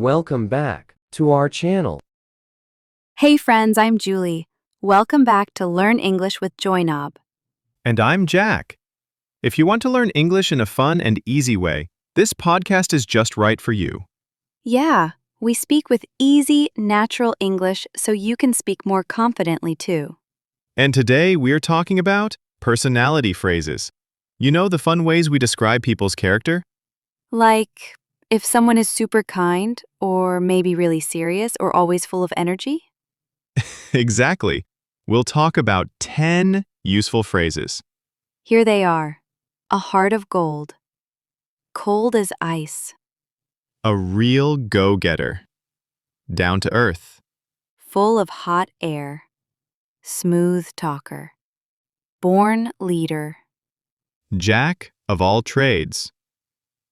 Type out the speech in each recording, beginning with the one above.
Welcome back to our channel. Hey friends, I'm Julie. Welcome back to Learn English with JoyNob. And I'm Jack. If you want to learn English in a fun and easy way, this podcast is just right for you. Yeah, we speak with easy, natural English so you can speak more confidently too. And today we're talking about personality phrases. You know the fun ways we describe people's character? Like, if someone is super kind, or maybe really serious, or always full of energy? Exactly. We'll talk about 10 useful phrases. Here they are. A heart of gold. Cold as ice. A real go-getter. Down to earth. Full of hot air. Smooth talker. Born leader. Jack of all trades.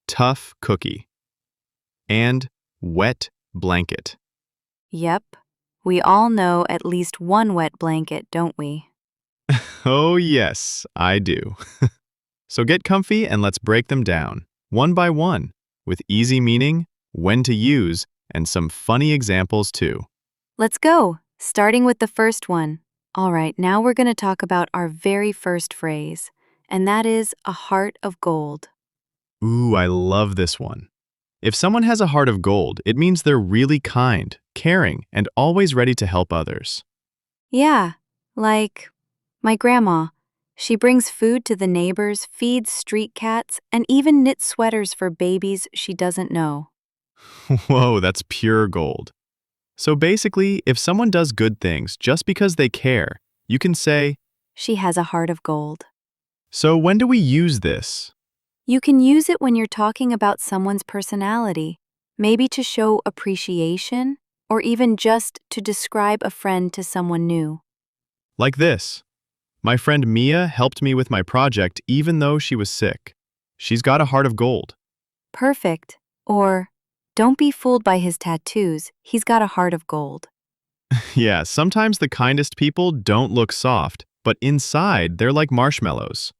Tough cookie. And wet blanket. Yep, we all know at least one wet blanket, don't we? Oh yes, I do. So get comfy and let's break them down, one by one, with easy meaning, when to use, and some funny examples too. Let's go, starting with the first one. All right, now we're going to talk about our very first phrase, and that is a heart of gold. Ooh, I love this one. If someone has a heart of gold, it means they're really kind, caring, and always ready to help others. Yeah, like my grandma. She brings food to the neighbors, feeds street cats, and even knits sweaters for babies she doesn't know. Whoa, that's pure gold. So basically, if someone does good things just because they care, you can say, She has a heart of gold. so when do we use this? You can use it when you're talking about someone's personality, maybe to show appreciation, or even just to describe a friend to someone new. Like this. My friend Mia helped me with my project even though she was sick. She's got a heart of gold. Perfect. Or, don't be fooled by his tattoos, he's got a heart of gold. Yeah, sometimes the kindest people don't look soft, but inside they're like marshmallows.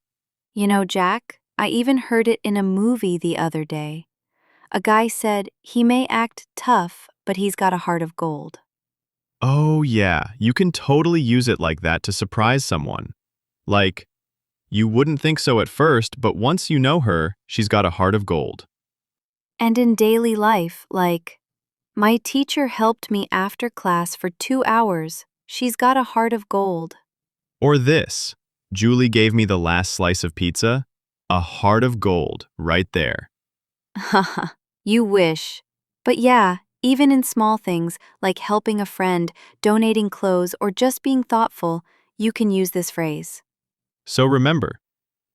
You know, Jack, I even heard it in a movie the other day. A guy said he may act tough, but he's got a heart of gold. Oh yeah, you can totally use it like that to surprise someone. Like, you wouldn't think so at first, but once you know her, she's got a heart of gold. And in daily life, like, my teacher helped me after class for 2 hours. She's got a heart of gold. Or this, Julie gave me the last slice of pizza. A heart of gold right there. Haha, you wish. But yeah, even in small things like helping a friend, donating clothes, or just being thoughtful, you can use this phrase. So remember,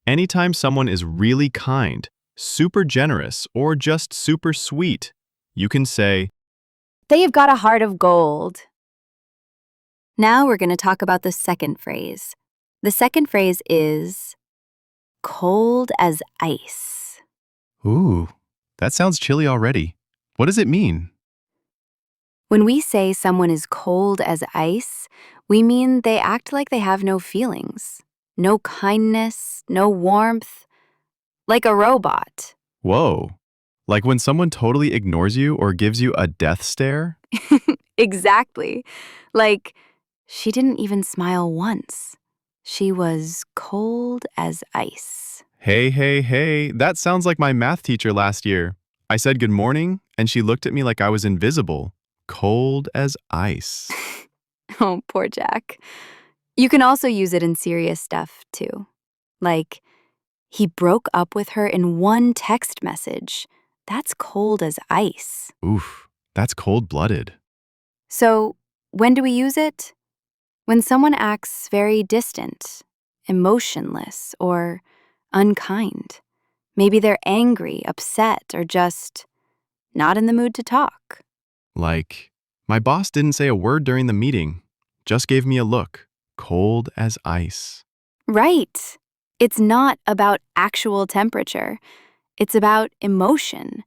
anytime someone is really kind, super generous, or just super sweet, you can say, They've got a heart of gold. Now we're going to talk about the second phrase. The second phrase is cold as ice. ooh, that sounds chilly already. What does it mean? When we say someone is cold as ice, we mean they act like they have no feelings, no kindness, no warmth, like a robot. Whoa, like when someone totally ignores you or gives you a death stare? Exactly. Like, she didn't even smile once. She was cold as ice. Hey, that sounds like my math teacher last year. I said good morning, and she looked at me like I was invisible, cold as ice. Oh, poor Jack. You can also use it in serious stuff, too. Like, he broke up with her in one text message. That's cold as ice. Oof, that's cold-blooded. So, when do we use it? When someone acts very distant, emotionless, or unkind. Maybe they're angry, upset, or just not in the mood to talk. Like, my boss didn't say a word during the meeting, just gave me a look, cold as ice. Right. It's not about actual temperature. It's about emotion.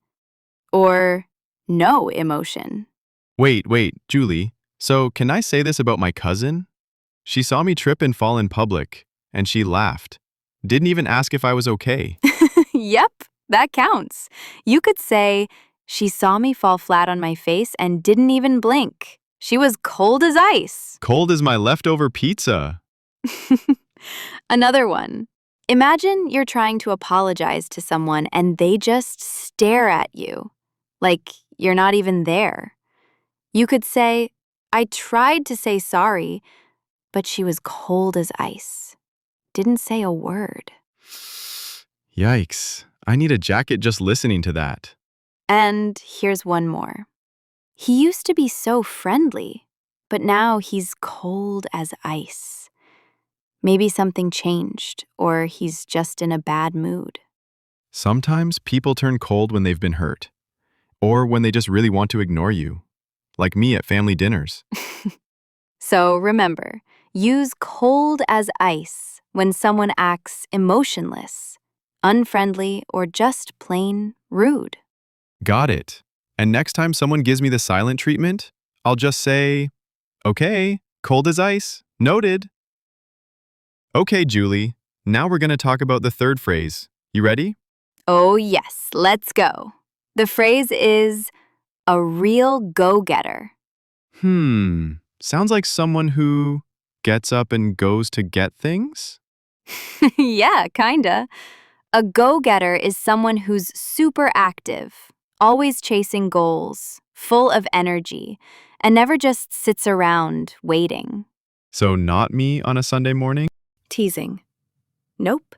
Or no emotion. Wait, Julie, so can I say this about my cousin? She saw me trip and fall in public, and she laughed. Didn't even ask if I was okay. Yep, that counts. You could say, She saw me fall flat on my face and didn't even blink. She was cold as ice. Cold as my leftover pizza. Another one. Imagine you're trying to apologize to someone and they just stare at you, like you're not even there. You could say, I tried to say sorry, but she was cold as ice. Didn't say a word. Yikes. I need a jacket just listening to that. And here's one more. He used to be so friendly, but now he's cold as ice. Maybe something changed, or he's just in a bad mood. Sometimes people turn cold when they've been hurt, or when they just really want to ignore you, like me at family dinners. So remember, use cold as ice when someone acts emotionless, unfriendly, or just plain rude. Got it. And next time someone gives me the silent treatment, I'll just say, okay, cold as ice, noted. Okay, Julie, now we're going to talk about the third phrase. You ready? Oh yes, let's go. The phrase is a real go-getter. Sounds like someone who gets up and goes to get things? Yeah, kinda. A go-getter is someone who's super active, always chasing goals, full of energy, and never just sits around waiting. So not me on a Sunday morning? Teasing. Nope.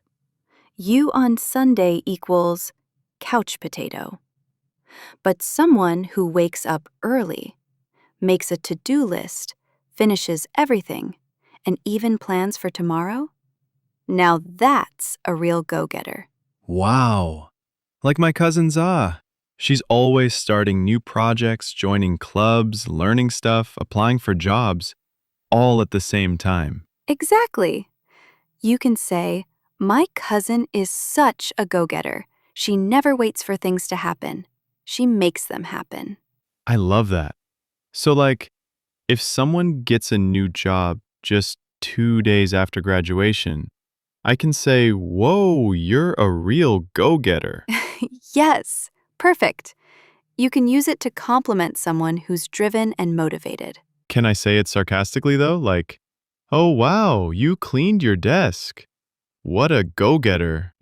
You on Sunday equals couch potato. But someone who wakes up early, makes a to-do list, finishes everything, and even plans for tomorrow? Now that's a real go-getter. Wow. Like my cousin Zah. She's always starting new projects, joining clubs, learning stuff, applying for jobs, all at the same time. Exactly. You can say, my cousin is such a go-getter. She never waits for things to happen. She makes them happen. I love that. So if someone gets a new job just 2 days after graduation, I can say, whoa, you're a real go-getter. Yes, perfect. You can use it to compliment someone who's driven and motivated. Can I say it sarcastically though? Like, oh wow, you cleaned your desk. What a go-getter.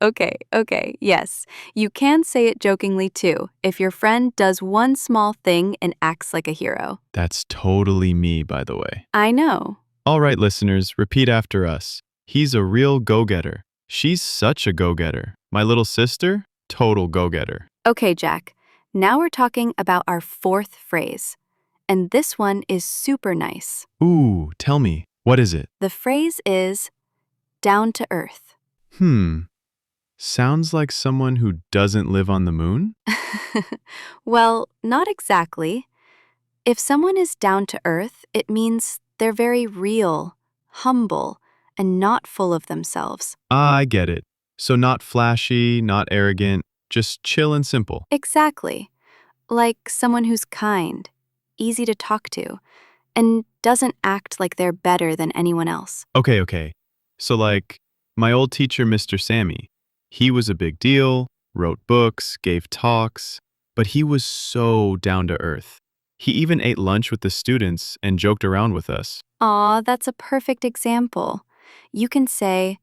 Okay, yes. You can say it jokingly too, if your friend does one small thing and acts like a hero. That's totally me, by the way. I know. All right, listeners, repeat after us. He's a real go-getter. She's such a go-getter. My little sister, total go-getter. Okay, Jack. Now we're talking about our fourth phrase. And this one is super nice. Ooh, tell me, what is it? The phrase is down to earth. Sounds like someone who doesn't live on the moon? Well, not exactly. If someone is down to earth, it means they're very real, humble, and not full of themselves. Ah, I get it. So not flashy, not arrogant, just chill and simple. Exactly. Like someone who's kind, easy to talk to, and doesn't act like they're better than anyone else. Okay. So my old teacher, Mr. Sammy, he was a big deal, wrote books, gave talks, but he was so down to earth. He even ate lunch with the students and joked around with us. Aw, that's a perfect example. You can say,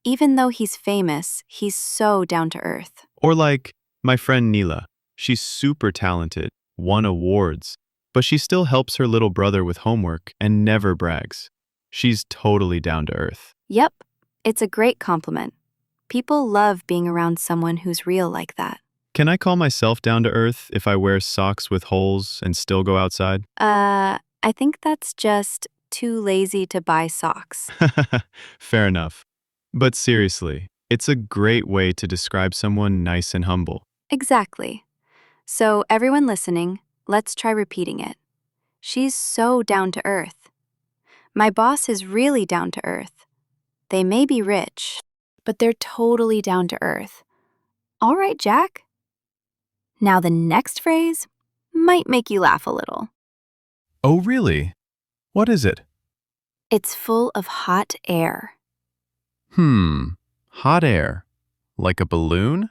even though he's famous, he's so down to earth. Or like my friend Neela. She's super talented, won awards, but she still helps her little brother with homework and never brags. She's totally down to earth. Yep, it's a great compliment. People love being around someone who's real like that. Can I call myself down to earth if I wear socks with holes and still go outside? I think that's just too lazy to buy socks. Fair enough. But seriously, it's a great way to describe someone nice and humble. Exactly. So everyone listening, let's try repeating it. She's so down to earth. My boss is really down to earth. They may be rich, but they're totally down to earth. All right, Jack. Now the next phrase might make you laugh a little. Oh, really? What is it? It's full of hot air. Hot air. Like a balloon?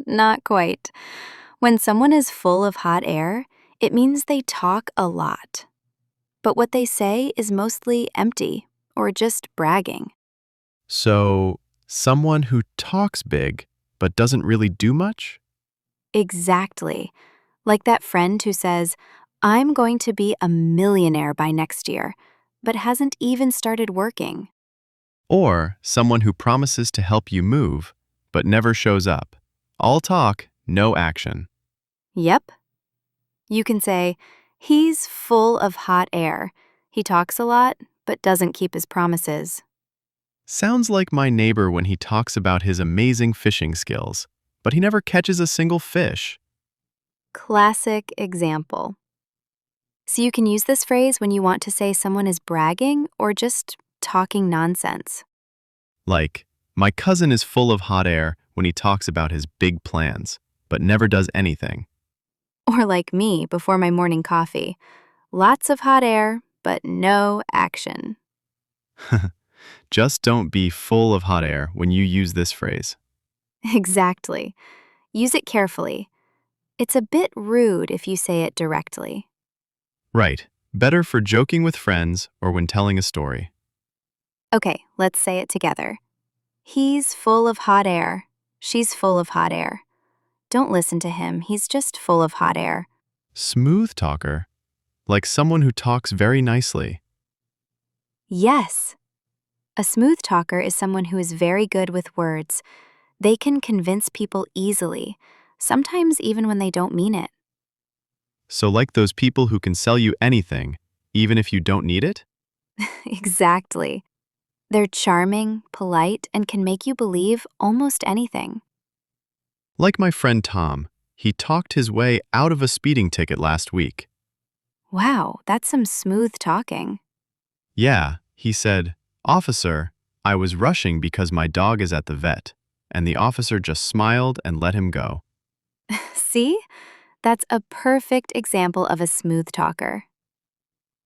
Not quite. When someone is full of hot air, it means they talk a lot. But what they say is mostly empty or just bragging. So, someone who talks big but doesn't really do much? Exactly. Like that friend who says, I'm going to be a millionaire by next year, but hasn't even started working. Or someone who promises to help you move but never shows up? All talk, no action. Yep. You can say, he's full of hot air. He talks a lot, but doesn't keep his promises. Sounds like my neighbor when he talks about his amazing fishing skills, but he never catches a single fish. Classic example. So you can use this phrase when you want to say someone is bragging or just talking nonsense. Like, my cousin is full of hot air when he talks about his big plans, but never does anything. Or like me before my morning coffee. Lots of hot air, but no action. Just don't be full of hot air when you use this phrase. Exactly. Use it carefully. It's a bit rude if you say it directly. Right. Better for joking with friends or when telling a story. Okay, let's say it together. He's full of hot air. She's full of hot air. Don't listen to him. He's just full of hot air. Smooth talker. Like someone who talks very nicely. Yes. A smooth talker is someone who is very good with words. They can convince people easily, sometimes even when they don't mean it. So like those people who can sell you anything, even if you don't need it? Exactly. They're charming, polite, and can make you believe almost anything. Like my friend Tom, he talked his way out of a speeding ticket last week. Wow, that's some smooth talking. Yeah, he said, "Officer, I was rushing because my dog is at the vet." And the officer just smiled and let him go. See? That's a perfect example of a smooth talker.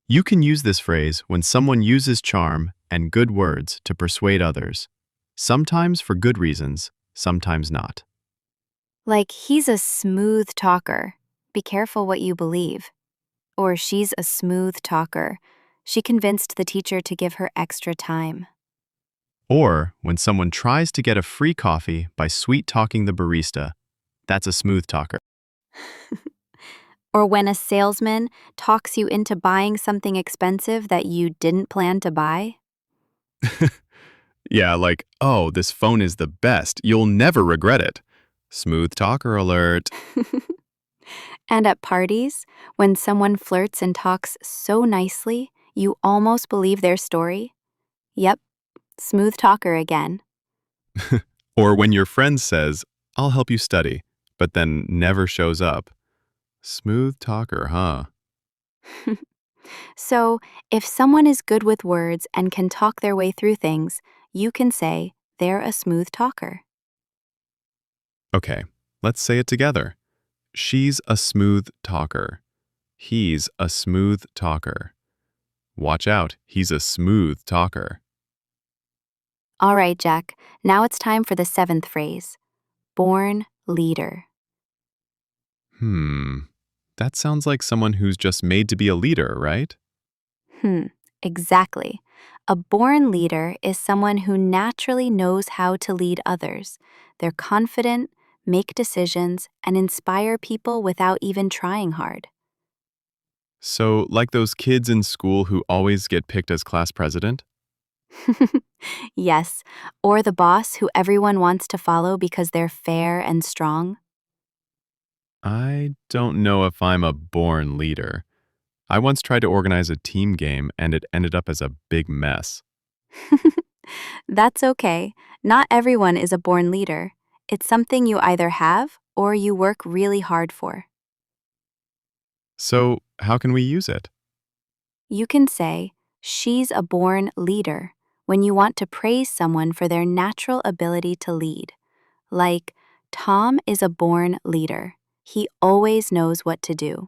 You can use this phrase when someone uses charm and good words to persuade others, sometimes for good reasons, sometimes not. Like, he's a smooth talker. Be careful what you believe. Or she's a smooth talker. She convinced the teacher to give her extra time. Or when someone tries to get a free coffee by sweet-talking the barista, that's a smooth talker. Or when a salesman talks you into buying something expensive that you didn't plan to buy. Yeah, like, oh, this phone is the best. You'll never regret it. Smooth talker alert. And at parties, when someone flirts and talks so nicely, you almost believe their story. Yep, smooth talker again. Or when your friend says, I'll help you study, but then never shows up. Smooth talker, huh? So, if someone is good with words and can talk their way through things, you can say they're a smooth talker. Okay, let's say it together. She's a smooth talker. He's a smooth talker. Watch out, he's a smooth talker. All right, Jack, now it's time for the seventh phrase born leader. That sounds like someone who's just made to be a leader, right? Exactly. A born leader is someone who naturally knows how to lead others. They're confident, make decisions, and inspire people without even trying hard. So, like those kids in school who always get picked as class president? Yes, or the boss who everyone wants to follow because they're fair and strong. I don't know if I'm a born leader. I once tried to organize a team game and it ended up as a big mess. That's okay. Not everyone is a born leader. It's something you either have or you work really hard for. So, how can we use it? You can say, she's a born leader, when you want to praise someone for their natural ability to lead. Like, Tom is a born leader. He always knows what to do.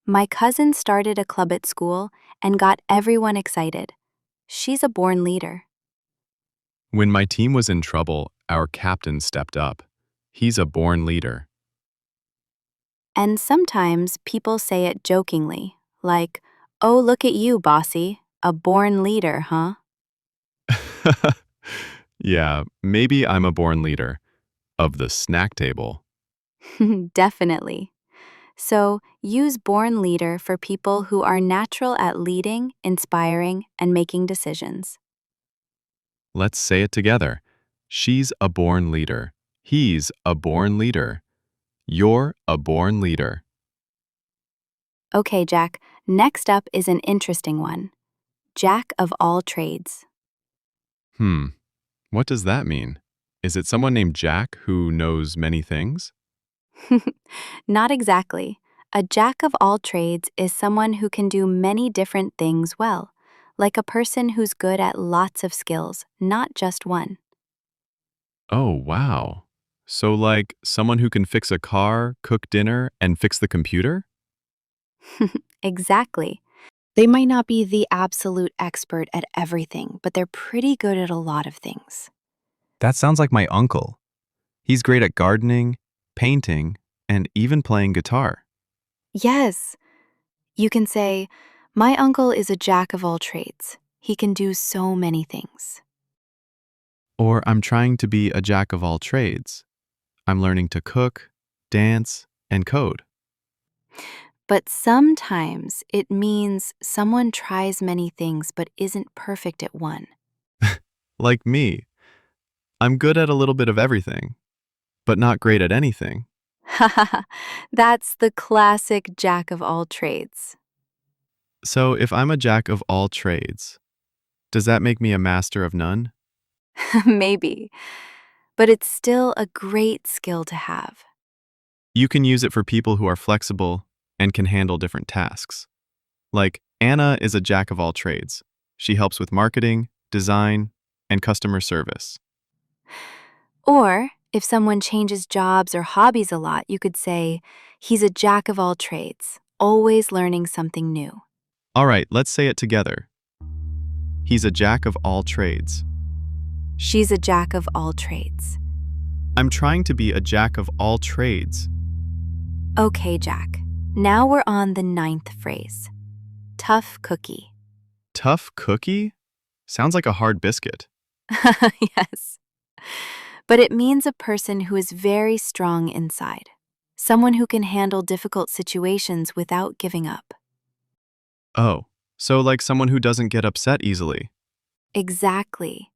My cousin started a club at school and got everyone excited. She's a born leader. When my team was in trouble, our captain stepped up. He's a born leader. And sometimes people say it jokingly, like, "Oh, look at you, bossy, a born leader, huh?" Yeah, maybe I'm a born leader of the snack table. Definitely. So use born leader for people who are natural at leading, inspiring, and making decisions. Let's say it together. She's a born leader. He's a born leader. You're a born leader. Okay, Jack, next up is an interesting one. Jack of all trades. Hmm, what does that mean? Is it someone named Jack who knows many things? Not exactly. A jack of all trades is someone who can do many different things well, like a person who's good at lots of skills, not just one. Oh, wow. So, like someone who can fix a car, cook dinner, and fix the computer? Exactly. They might not be the absolute expert at everything, but they're pretty good at a lot of things. That sounds like my uncle. He's great at gardening, painting, and even playing guitar. Yes, you can say, "My uncle is a jack of all trades. He can do so many things." Or I'm trying to be a jack of all trades. I'm learning to cook, dance, and code. But sometimes it means someone tries many things but isn't perfect at one. Like me, I'm good at a little bit of everything, but not great at anything. That's the classic jack of all trades. So if I'm a jack of all trades, does that make me a master of none? Maybe, but it's still a great skill to have. You can use it for people who are flexible and can handle different tasks. Like, Anna is a jack of all trades. She helps with marketing, design, and customer service. Or if someone changes jobs or hobbies a lot, you could say, "He's a jack of all trades, always learning something new." All right, let's say it together. He's a jack of all trades. She's a jack of all trades. I'm trying to be a jack of all trades. Okay, Jack. Now we're on the ninth phrase. Tough cookie. Tough cookie? Sounds like a hard biscuit. Yes. But it means a person who is very strong inside. Someone who can handle difficult situations without giving up. Oh, so like someone who doesn't get upset easily. Exactly.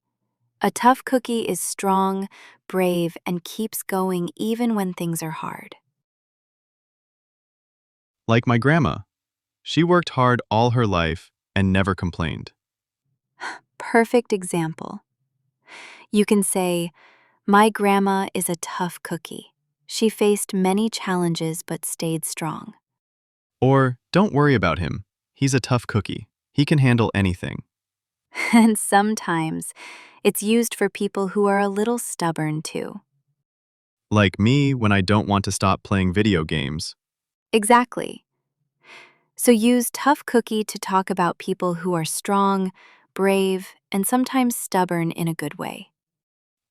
A tough cookie is strong, brave, and keeps going even when things are hard. Like my grandma. She worked hard all her life and never complained. Perfect example. You can say, "My grandma is a tough cookie. She faced many challenges but stayed strong." Or, don't worry about him. He's a tough cookie. He can handle anything. And sometimes it's used for people who are a little stubborn too. Like me when I don't want to stop playing video games. Exactly. So use tough cookie to talk about people who are strong, brave, and sometimes stubborn in a good way.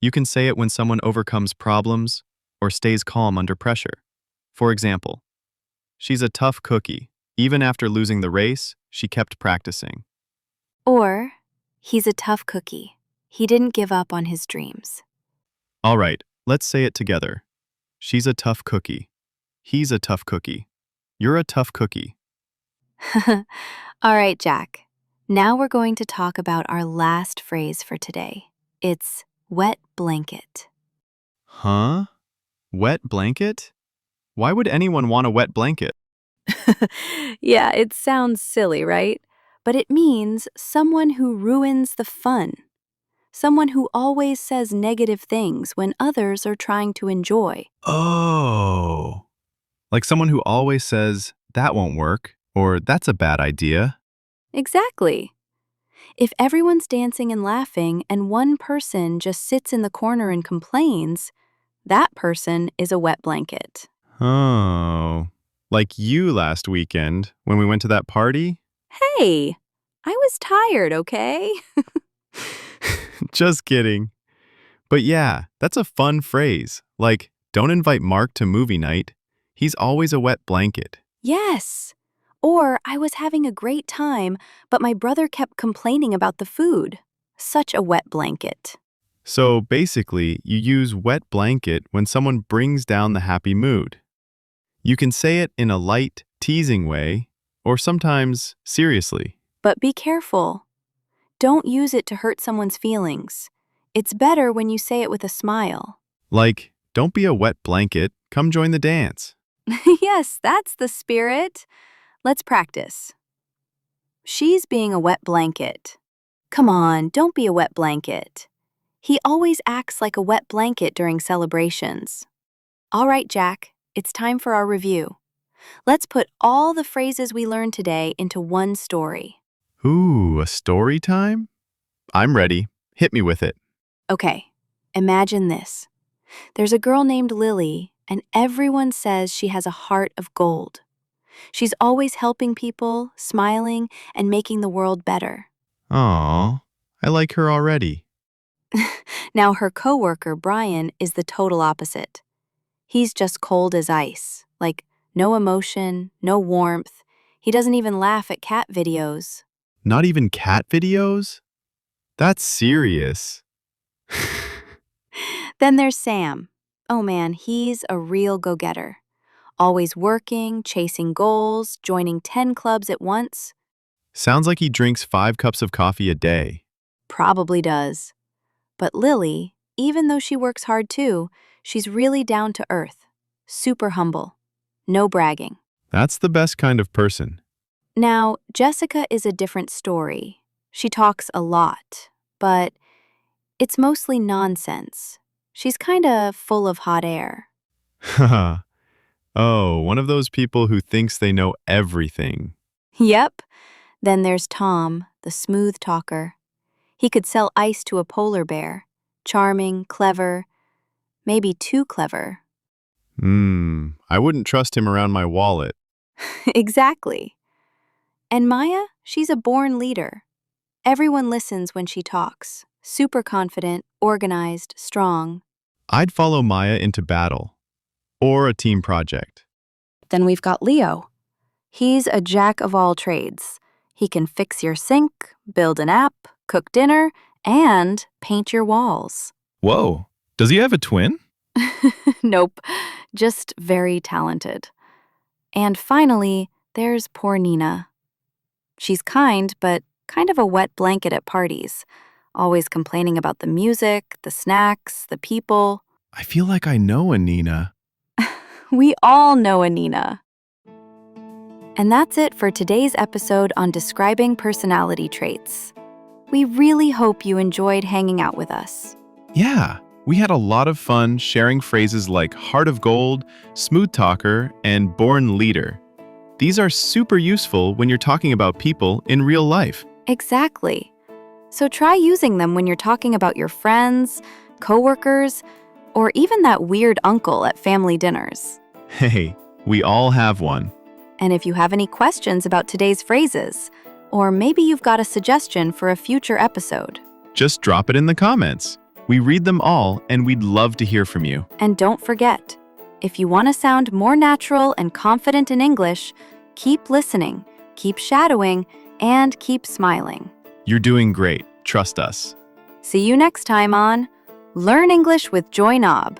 You can say it when someone overcomes problems or stays calm under pressure. For example, she's a tough cookie. Even after losing the race, she kept practicing. Or, he's a tough cookie. He didn't give up on his dreams. All right, let's say it together. She's a tough cookie. He's a tough cookie. You're a tough cookie. All right, Jack. Now we're going to talk about our last phrase for today. It's wet blanket. Huh? Wet blanket? Why would anyone want a wet blanket? Yeah, it sounds silly, right? But it means someone who ruins the fun. Someone who always says negative things when others are trying to enjoy. Oh. Like someone who always says, that won't work, or that's a bad idea. Exactly. If everyone's dancing and laughing and one person just sits in the corner and complains, that person is a wet blanket. Oh. Like you last weekend when we went to that party? Hey, I was tired, okay? Just kidding. But yeah, that's a fun phrase. Like, Don't invite Mark to movie night. He's always a wet blanket. Yes. Or I was having a great time, but my brother kept complaining about the food. Such a wet blanket. So basically, you use wet blanket when someone brings down the happy mood. You can say it in a light, teasing way, or sometimes seriously. But be careful. Don't use it to hurt someone's feelings. It's better when you say it with a smile. Like, don't be a wet blanket, come join the dance. Yes, that's the spirit. Let's practice. She's being a wet blanket. Come on, don't be a wet blanket. He always acts like a wet blanket during celebrations. All right, Jack, it's time for our review. Let's put all the phrases we learned today into one story. Ooh, a story time? I'm ready. Hit me with it. Okay, imagine this. There's a girl named Lily, and everyone says she has a heart of gold. She's always helping people, smiling, and making the world better. Aw, I like her already. Now her coworker, Brian, is the total opposite. He's just cold as ice, like no emotion, no warmth. He doesn't even laugh at cat videos. Not even cat videos? That's serious. Then there's Sam. Oh man, he's a real go-getter. Always working, chasing goals, joining 10 clubs at once. Sounds like he drinks 5 cups of coffee a day. Probably does. But Lily, even though she works hard too, she's really down to earth. Super humble. No bragging. That's the best kind of person. Now, Jessica is a different story. She talks a lot, but it's mostly nonsense. She's kinda full of hot air. Haha. Oh, one of those people who thinks they know everything. Yep. Then there's Tom, the smooth talker. He could sell ice to a polar bear. Charming, clever, maybe too clever. I wouldn't trust him around my wallet. Exactly. And Maya, she's a born leader. Everyone listens when she talks. Super confident, organized, strong. I'd follow Maya into battle. Or a team project. Then we've got Leo. He's a jack of all trades. He can fix your sink, build an app, cook dinner, and paint your walls. Whoa, does he have a twin? Nope, just very talented. And finally, there's poor Nina. She's kind, but kind of a wet blanket at parties, always complaining about the music, the snacks, the people. I feel like I know a Nina. We all know a Nina. And that's it for today's episode on describing personality traits. We really hope you enjoyed hanging out with us. Yeah, we had a lot of fun sharing phrases like heart of gold, smooth talker, and born leader. These are super useful when you're talking about people in real life. Exactly. So try using them when you're talking about your friends, coworkers, or even that weird uncle at family dinners. Hey, we all have one. And if you have any questions about today's phrases, or maybe you've got a suggestion for a future episode, Just drop it in the comments. We read them all, and we'd love to hear from you. and don't forget, if you want to sound more natural and confident in English, keep listening, keep shadowing, and keep smiling. You're doing great. Trust us. See you next time on Learn English with Joy Knob.